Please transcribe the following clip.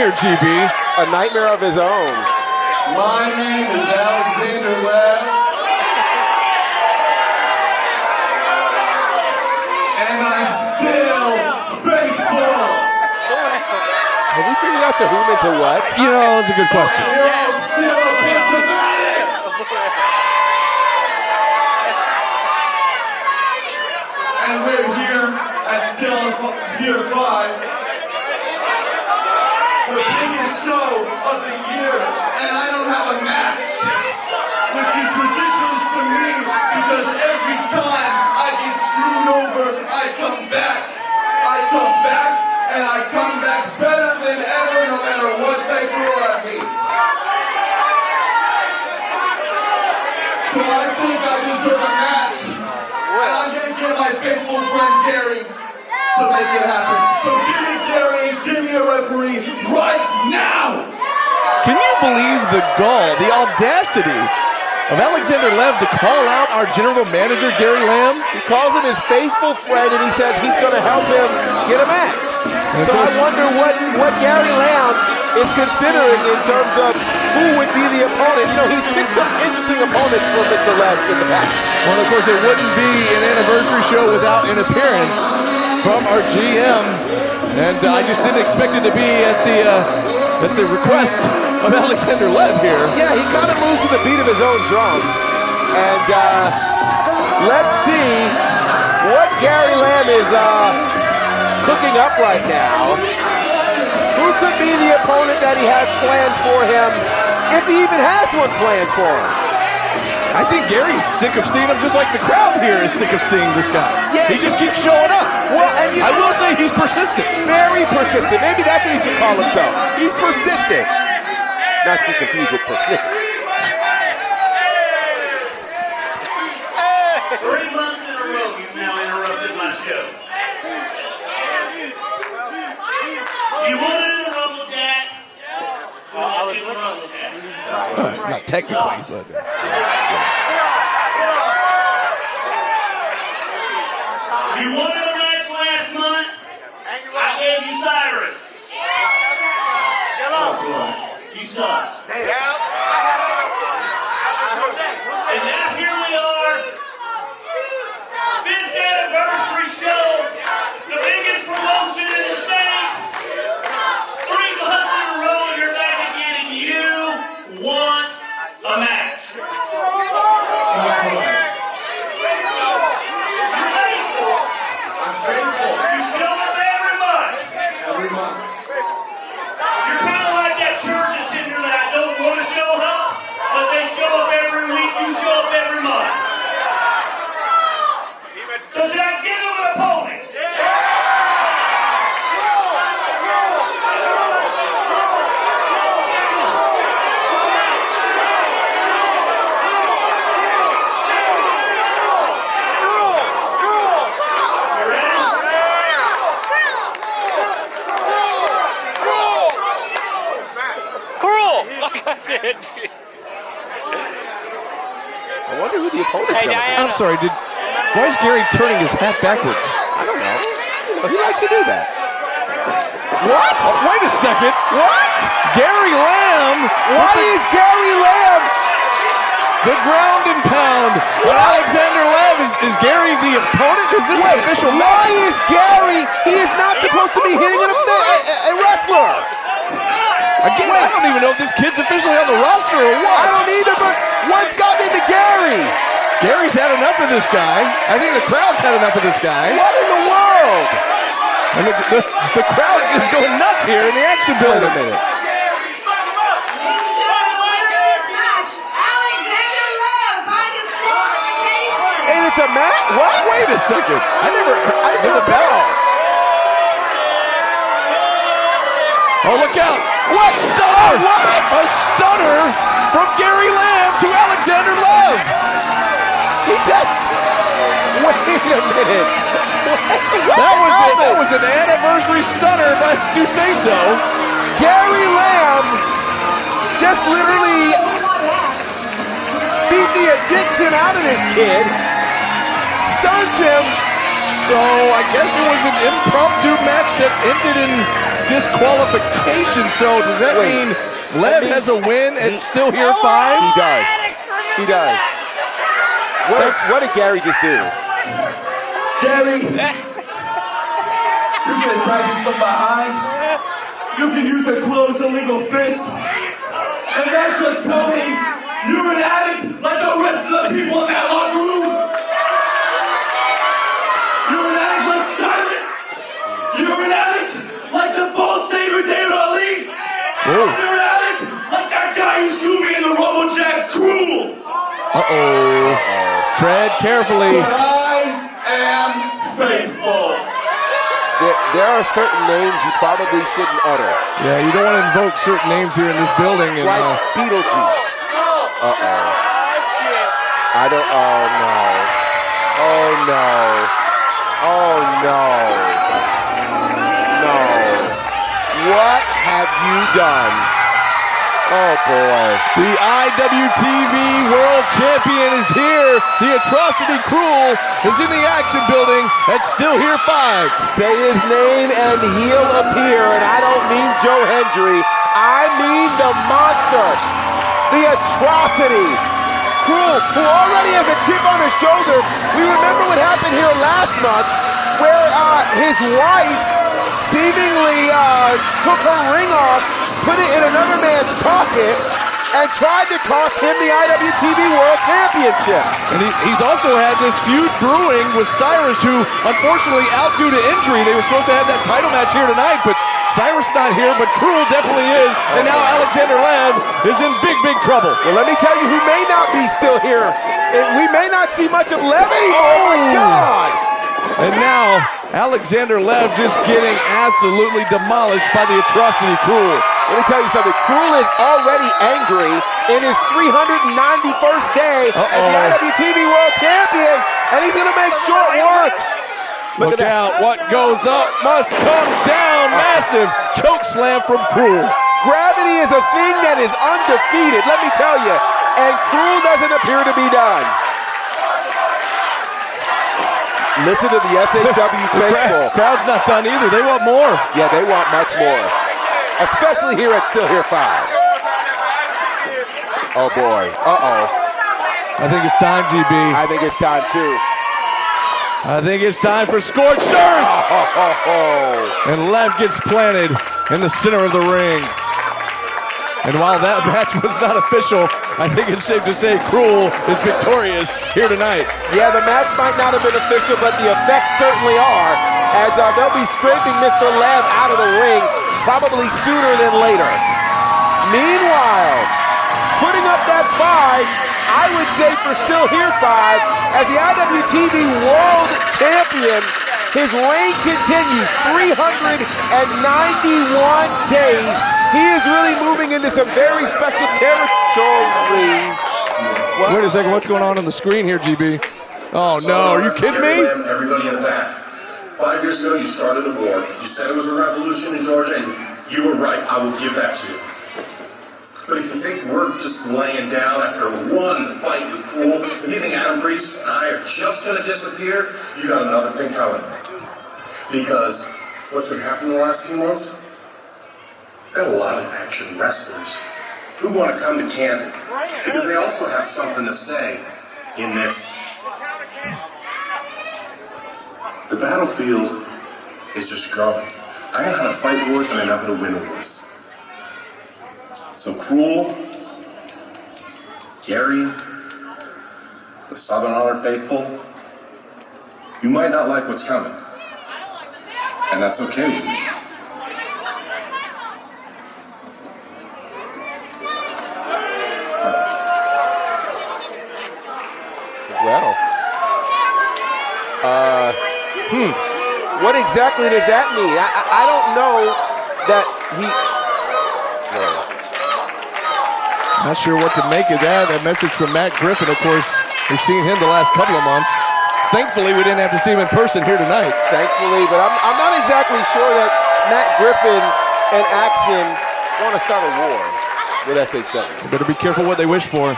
Here, GB. A nightmare of his own. My name is Alexander Lev. And I'm still faithful. Have we figured out to whom and to what? You know, that's a good question. You're all still a bunch of addicts. And we're here at Still Year 5. The biggest show of the year, and I don't have a match, which is ridiculous to me because every time I get screwed over, I come back, and I come back better than ever, no matter what they throw at me. So I think I deserve a match, and I'm gonna get my faithful friend Gary to make it happen. So give me Gary, give me a referee right now! Can you believe the gall, the audacity of Alexander Lev to call out our general manager, Gary Lamb? He calls him his faithful friend, and he says he's going to help him get a match. So I wonder what Gary Lamb is considering in terms of who would be the opponent. You know, he's picked some interesting opponents for Mr. Lev in the past. Well, of course, it wouldn't be an anniversary show without an appearance from our GM, and I just didn't expect it to be at the request of Alexander Lev here. Yeah, he kind of moves to the beat of his own drum, and let's see what Gary Lamb is cooking up right now. Who could be the opponent that he has planned for him, if he even has one planned for him? I think Gary's sick of seeing him, just like the crowd here is sick of seeing this guy. Yeah. He just keeps showing up. Well, and I will say he's persistent. Very persistent. Maybe that's what he should call himself. He's persistent. Not to be confused with persnickety. 3 months in a row, you've now interrupted my show. You wanted to rumble, Dad? I'll let you rumble, Dad. Not technically, but... You wanted a match last month? I gave you Cyrus. That's right. You sucked. And now here we are. 5th anniversary show. The biggest promotion in the state. 3 months in a row, you're back again, and you want a match. That's right. I'm faithful. You show up every month. Every month. You're kind of like that church attender that I don't want to show up, but they show up every week. You show up every month. So should I give them an opponent? You ready? Cruel! Like I did. I wonder who the opponent's Hey, going to be. Diana. I'm sorry, why is Gary turning his hat backwards? I don't know. He likes to do that. What? Wait a second. What? Gary Lamb. Why is Gary Lamb? The ground and pound. But Alexander Lev, is Gary the opponent? Is this an official Why match? is Gary? He is not supposed to be hitting a wrestler. Again, I don't even know if this kid's officially on the roster or what. I don't either, but what's gotten into Gary? Gary's had enough of this guy. I think the crowd's had enough of this guy. What in the world? And the crowd is going nuts here in the action Wait building. a minute. And it's a match? What? Wait a second. I never heard the the bell. Oh, look out. What? Stunner! What? A stunner from Gary Lamb to Alexander Lev. He just... Wait a minute. That was an anniversary stunner, if I do say so. Gary Lamb just literally beat the addiction out of this kid, stuns him, So I guess it was an impromptu match that ended in disqualification. So does that Wait. mean Lev has a win and still here 5? He does. He does. What did Gary just do? Gary, you can attack me from behind. You can use a closed illegal fist. And that just told me you're an addict like the rest of the people in that locker room. You're an addict like Cyrus. You're an addict like the false savior David Ali. You're an addict like that guy who screwed me in the RoboJack Cruel. Tread carefully. But I am faithful. There are certain names you probably shouldn't utter. Yeah, you don't want to invoke certain names here in this building. And, Like Beetlejuice. I don't. Oh no. Oh no. Oh no. No. What have you done? Oh boy. the IWTV World Champion is here. The Atrocity Cruel is in the action building at Still Here 5. Say his name and he'll appear, and I don't mean Joe Hendry. I mean the monster, the Atrocity Cruel, who already has a chip on his shoulder. We remember what happened here last month, where his wife seemingly took her ring off, put it in another man's pocket, and tried to cost him the IWTV World Championship. And he's also had this feud brewing with Cyrus, who unfortunately out due to injury. They were supposed to have that title match here tonight, but Cyrus not here, but Cruel definitely is. And now Alexander Lev is in big, big trouble. Well, let me tell you who may not be still here. We may not see much of Lev anymore. Oh my God! And now Alexander Lev just getting absolutely demolished by the Atrocity Cruel. Let me tell you something. Cruel is already angry in his 391st day as the IWTV World Champion, and he's going to make short work. Look out. What goes up must come down. Massive choke slam from Cruel. Gravity is a thing that is undefeated, let me tell you, and Cruel doesn't appear to be done. Listen to the SHW faithful. Crowd's not done either. They want more. Yeah, they want much more. Especially here at Still Here 5. Oh boy. Uh-oh. I think it's time, GB. I think it's time too. I think it's time for Scorched Earth. And Lev gets planted in the center of the ring. And while that match was not official, I think it's safe to say Cruel is victorious here tonight. Yeah, the match might not have been official, but the effects certainly are, as they'll be scraping Mr. Lev out of the ring probably sooner than later. Meanwhile, putting up that 5, I would say for Still Here 5, as the IWTV World Champion, his reign continues 391 days. He is really moving into some very special territory. Wait a second, what's going on the screen here, GB? Oh no, are you kidding me? Everybody in the back. 5 years ago, you started a war. You said it was a revolution in Georgia, and you were right. I will give that to you. But if you think we're just laying down after one fight with Cruel, if you think Adam Priest and I are just going to disappear, you got another thing coming. Because what's been happening the last few months? Got a lot of action wrestlers who want to come to Canton because they also have something to say in this. The battlefield is just growing. I know how to fight wars and I know how to win wars. So Cruel, Gary, the Southern Honor faithful, you might not like what's coming. And that's okay with me. Well, what exactly does that mean? I don't know that he... Not sure what to make of that. That message from Matt Griffin, of course, we've seen him the last couple of months. Thankfully, we didn't have to see him in person here tonight. Thankfully, but I'm not exactly sure that Matt Griffin and Action want to start a war with SHW. Better be careful what they wish for.